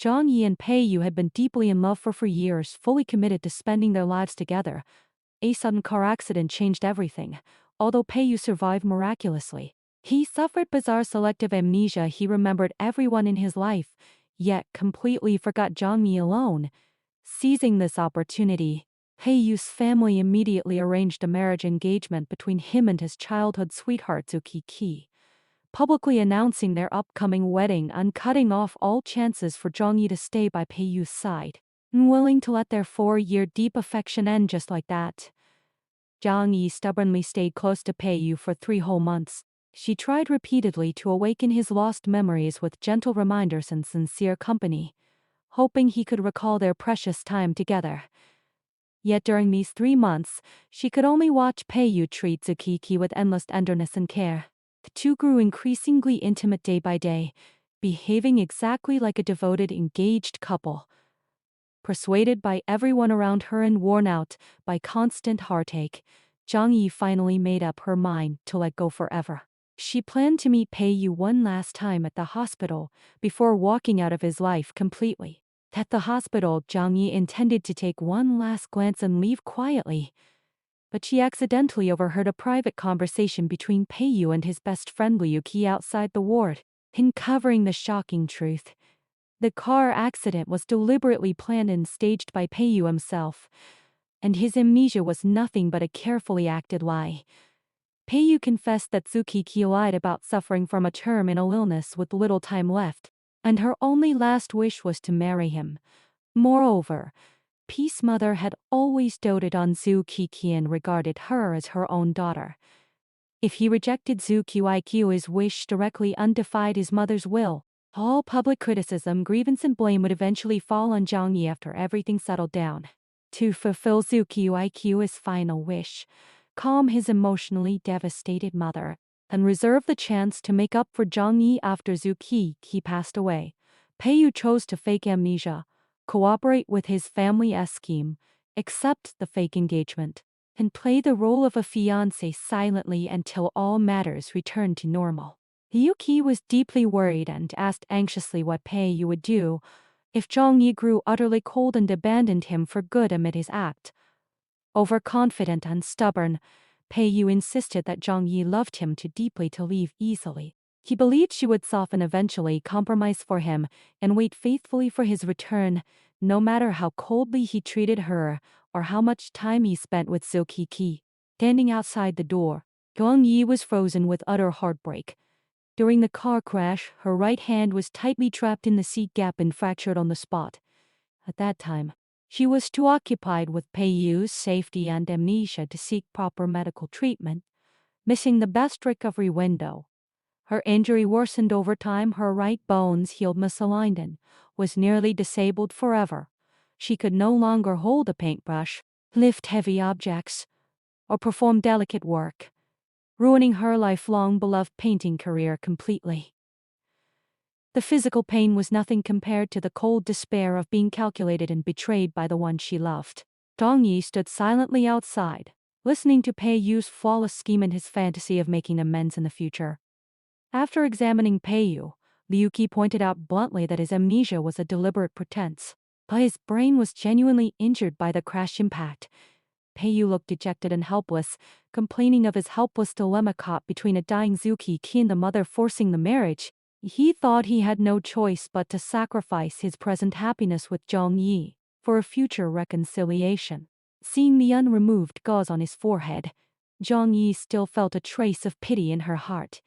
Zhang Yi and Pei Yu had been deeply in love for years, fully committed to spending their lives together. A sudden car accident changed everything. Although Pei Yu survived miraculously, he suffered bizarre selective amnesia. He remembered everyone in his life, yet completely forgot Zhang Yi alone. Seizing this opportunity, Pei Yu's family immediately arranged a marriage engagement between him and his childhood sweetheart Zuki, publicly announcing their upcoming wedding and cutting off all chances for Zhang Yi to stay by Pei Yu's side. Unwilling to let their 4-year deep affection end just like that, Zhang Yi stubbornly stayed close to Pei Yu for 3 whole months. She tried repeatedly to awaken his lost memories with gentle reminders and sincere company, hoping he could recall their precious time together. Yet during these 3 months, she could only watch Pei Yu treat Zuki with endless tenderness and care. The two grew increasingly intimate day by day, behaving exactly like a devoted, engaged couple. Persuaded by everyone around her and worn out by constant heartache, Zhang Yi finally made up her mind to let go forever. She planned to meet Pei Yu one last time at the hospital before walking out of his life completely. At the hospital, Zhang Yi intended to take one last glance and leave quietly, but she accidentally overheard a private conversation between Pei Yu and his best friend Liu Qi outside the ward. Uncovering the shocking truth, the car accident was deliberately planned and staged by Pei Yu himself, and his amnesia was nothing but a carefully acted lie. Pei Yu confessed that Zuki lied about suffering from a terminal illness with little time left, and her only last wish was to marry him. Moreover, Peace's mother had always doted on Zuki and regarded her as her own daughter. If he rejected Zuki's wish directly undefied his mother's will, all public criticism, grievance and blame would eventually fall on Zhang Yi after everything settled down. To fulfill Zuki's final wish, calm his emotionally devastated mother, and reserve the chance to make up for Zhang Yi after Zuki passed away, Pei Yu chose to fake amnesia, cooperate with his family's scheme, accept the fake engagement, and play the role of a fiancé silently until all matters returned to normal. Liu Qi was deeply worried and asked anxiously what Pei Yu would do if Zhang Yi grew utterly cold and abandoned him for good amid his act. Overconfident and stubborn, Pei Yu insisted that Zhang Yi loved him too deeply to leave easily. He believed she would soften eventually, compromise for him, and wait faithfully for his return, no matter how coldly he treated her or how much time he spent with Zuki. Standing outside the door, Zhang Yi was frozen with utter heartbreak. During the car crash, her right hand was tightly trapped in the seat gap and fractured on the spot. At that time, she was too occupied with Pei Yu's safety and amnesia to seek proper medical treatment, missing the best recovery window. Her injury worsened over time. Her right bones healed misaligned and was nearly disabled forever. She could no longer hold a paintbrush, lift heavy objects, or perform delicate work, ruining her lifelong beloved painting career completely. The physical pain was nothing compared to the cold despair of being calculated and betrayed by the one she loved. Zhang Yi stood silently outside, listening to Pei Yu's flawless scheme and his fantasy of making amends in the future. After examining Pei Yu, Liu Qi pointed out bluntly that his amnesia was a deliberate pretense, but his brain was genuinely injured by the crash impact. Pei Yu looked dejected and helpless, complaining of his helpless dilemma caught between a dying Zuki and the mother forcing the marriage. He thought he had no choice but to sacrifice his present happiness with Zhang Yi for a future reconciliation. Seeing the unremoved gauze on his forehead, Zhang Yi still felt a trace of pity in her heart.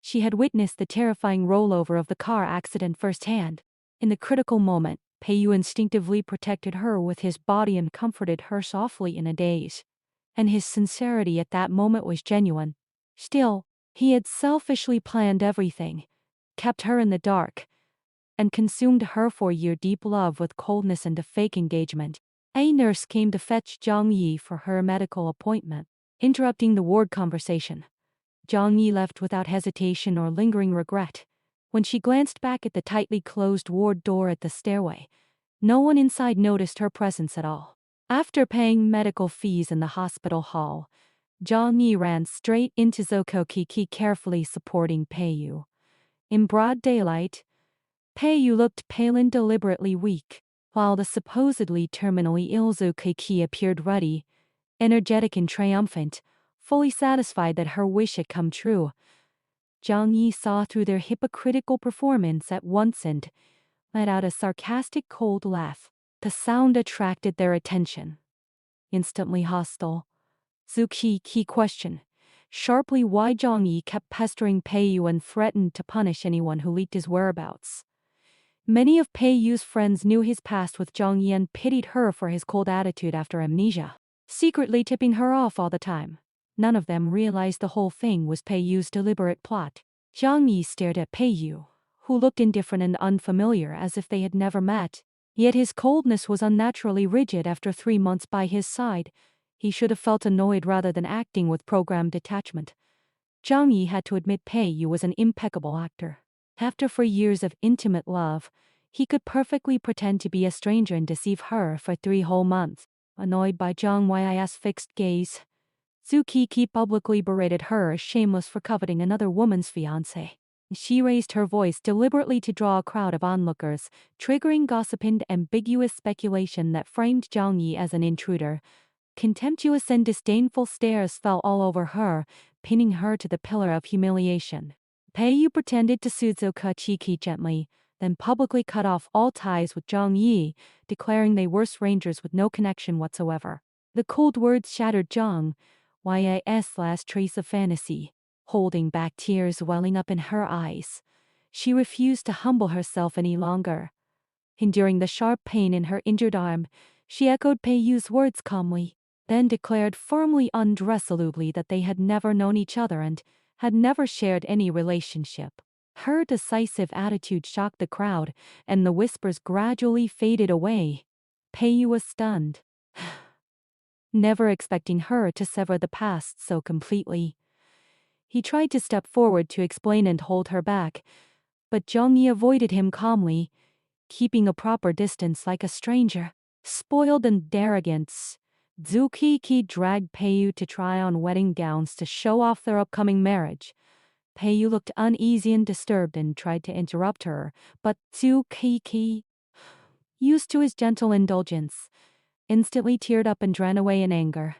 She had witnessed the terrifying rollover of the car accident firsthand. In the critical moment, Pei Yu instinctively protected her with his body and comforted her softly in a daze. And his sincerity at that moment was genuine. Still, he had selfishly planned everything, kept her in the dark, and consumed her 4-year deep love with coldness and a fake engagement. A nurse came to fetch Zhang Yi for her medical appointment, interrupting the ward conversation. Zhang Yi left without hesitation or lingering regret. When she glanced back at the tightly closed ward door at the stairway, no one inside noticed her presence at all. After paying medical fees in the hospital hall, Zhang Yi ran straight into Zuki, carefully supporting Pei Yu. In broad daylight, Pei-yu looked pale and deliberately weak, while the supposedly terminally ill Zukiki appeared ruddy, energetic and triumphant, fully satisfied that her wish had come true. Zhang Yi saw through their hypocritical performance at once and let out a sarcastic cold laugh. The sound attracted their attention. Instantly hostile, Zukiki questioned sharply why Zhang Yi kept pestering Pei-yu and threatened to punish anyone who leaked his whereabouts. Many of Pei-yu's friends knew his past with Zhang Yi and pitied her for his cold attitude after amnesia, secretly tipping her off all the time. None of them realized the whole thing was Pei-yu's deliberate plot. Zhang Yi stared at Pei-yu, who looked indifferent and unfamiliar as if they had never met. Yet his coldness was unnaturally rigid after 3 months by his side. He should have felt annoyed rather than acting with programmed detachment. Zhang Yi had to admit Pei-yu was an impeccable actor. After 4 years of intimate love, he could perfectly pretend to be a stranger and deceive her for 3 whole months. Annoyed by Zhang Yi's fixed gaze, Zukiki publicly berated her as shameless for coveting another woman's fiancé. She raised her voice deliberately to draw a crowd of onlookers, triggering gossip and ambiguous speculation that framed Zhang Yi as an intruder. Contemptuous and disdainful stares fell all over her, pinning her to the pillar of humiliation. Pei-yu pretended to soothe Zukiki gently, then publicly cut off all ties with Zhang Yi, declaring they were strangers with no connection whatsoever. The cold words shattered Zhang Yi's last trace of fantasy, holding back tears welling up in her eyes. She refused to humble herself any longer. Enduring the sharp pain in her injured arm, she echoed Pei-yu's words calmly, then declared firmly and resolutely that they had never known each other and had never shared any relationship. Her decisive attitude shocked the crowd, and the whispers gradually faded away. Pei-yu was stunned, never expecting her to sever the past so completely. He tried to step forward to explain and hold her back, but Zhang Yi avoided him calmly, keeping a proper distance like a stranger. Spoiled and arrogant, Zukiki dragged Pei-yu to try on wedding gowns to show off their upcoming marriage. Pei-yu looked uneasy and disturbed and tried to interrupt her, but Zukiki, used to his gentle indulgence, instantly teared up and ran away in anger.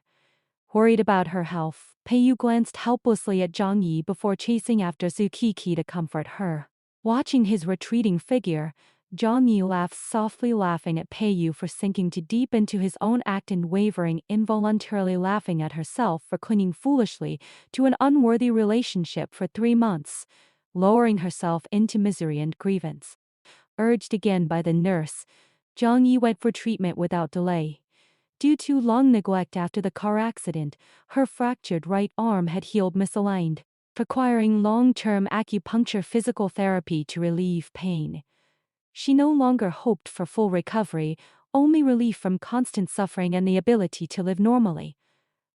Worried about her health, Pei-yu glanced helplessly at Zhang Yi before chasing after Zukiki to comfort her. Watching his retreating figure, Zhang Yi laughed softly, laughing at Pei-yu for sinking too deep into his own act and wavering, involuntarily laughing at herself for clinging foolishly to an unworthy relationship for 3 months, lowering herself into misery and grievance. Urged again by the nurse, Zhang Yi went for treatment without delay. Due to long neglect after the car accident, her fractured right arm had healed misaligned, requiring long-term acupuncture physical therapy to relieve pain. She no longer hoped for full recovery, only relief from constant suffering and the ability to live normally.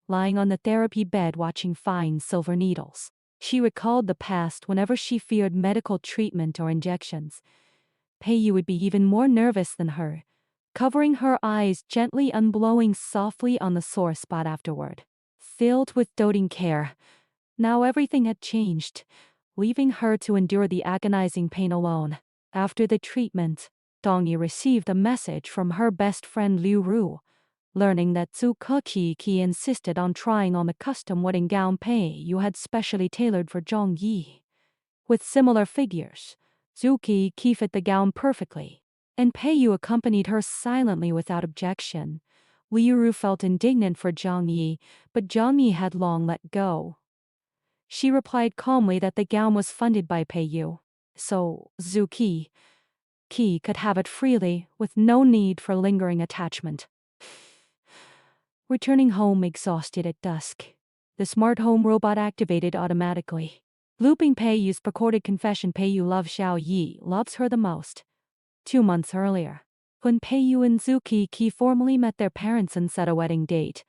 Lying on the therapy bed watching fine silver needles, she recalled the past whenever she feared medical treatment or injections. Pei-yu would be even more nervous than her, covering her eyes gently and blowing softly on the sore spot afterward. Filled with doting care, now everything had changed, leaving her to endure the agonizing pain alone. After the treatment, Zhang Yi received a message from her best friend Liu Ru, learning that Zukiki insisted on trying on the custom wedding gown Pei-yu had specially tailored for Zhang Yi. With similar figures, Zukiki fit the gown perfectly, and Pei-yu accompanied her silently without objection. Liu Ru felt indignant for Zhang Yi, but Zhang Yi had long let go. She replied calmly that the gown was funded by Pei-yu, so Zukiki could have it freely, with no need for lingering attachment. Returning home exhausted at dusk, the smart home robot activated automatically, looping Pei-yu's recorded confession. Pei-yu loves Xiao Yi, loves her the most. 2 months earlier, when Pei-yu and Zukiki formally met their parents and set a wedding date,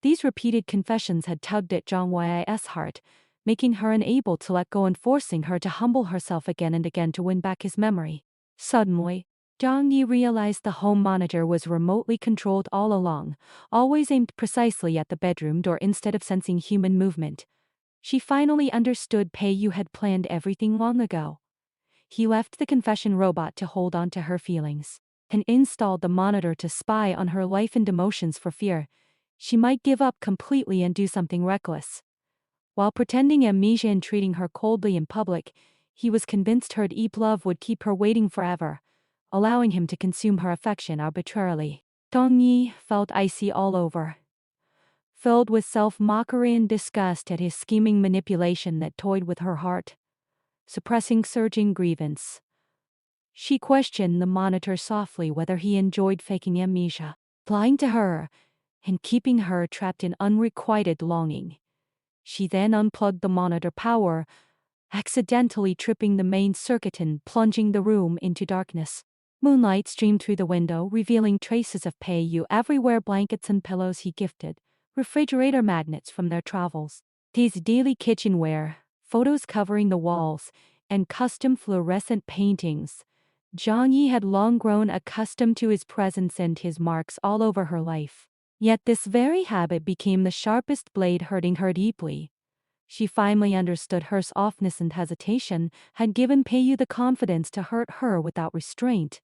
these repeated confessions had tugged at Zhang Yi's heart, making her unable to let go and forcing her to humble herself again and again to win back his memory. Suddenly, Zhang Yi realized the home monitor was remotely controlled all along, always aimed precisely at the bedroom door instead of sensing human movement. She finally understood Pei-yu had planned everything long ago. He left the confession robot to hold on to her feelings and installed the monitor to spy on her life and emotions for fear she might give up completely and do something reckless. While pretending amnesia and treating her coldly in public, he was convinced her deep love would keep her waiting forever, allowing him to consume her affection arbitrarily. Dong Yi felt icy all over, filled with self-mockery and disgust at his scheming manipulation that toyed with her heart, suppressing surging grievance. She questioned the monitor softly whether he enjoyed faking amnesia, lying to her, and keeping her trapped in unrequited longing. She then unplugged the monitor power, accidentally tripping the main circuit and plunging the room into darkness. Moonlight streamed through the window, revealing traces of Pei-yu everywhere, blankets and pillows he gifted, refrigerator magnets from their travels, his daily kitchenware, photos covering the walls, and custom fluorescent paintings. Zhang Yi had long grown accustomed to his presence and his marks all over her life. Yet this very habit became the sharpest blade, hurting her deeply. She finally understood her softness and hesitation had given Pei-yu the confidence to hurt her without restraint.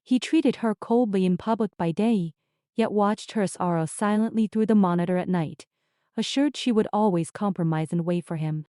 He treated her coldly in public by day, yet watched her sorrow silently through the monitor at night, assured she would always compromise and wait for him.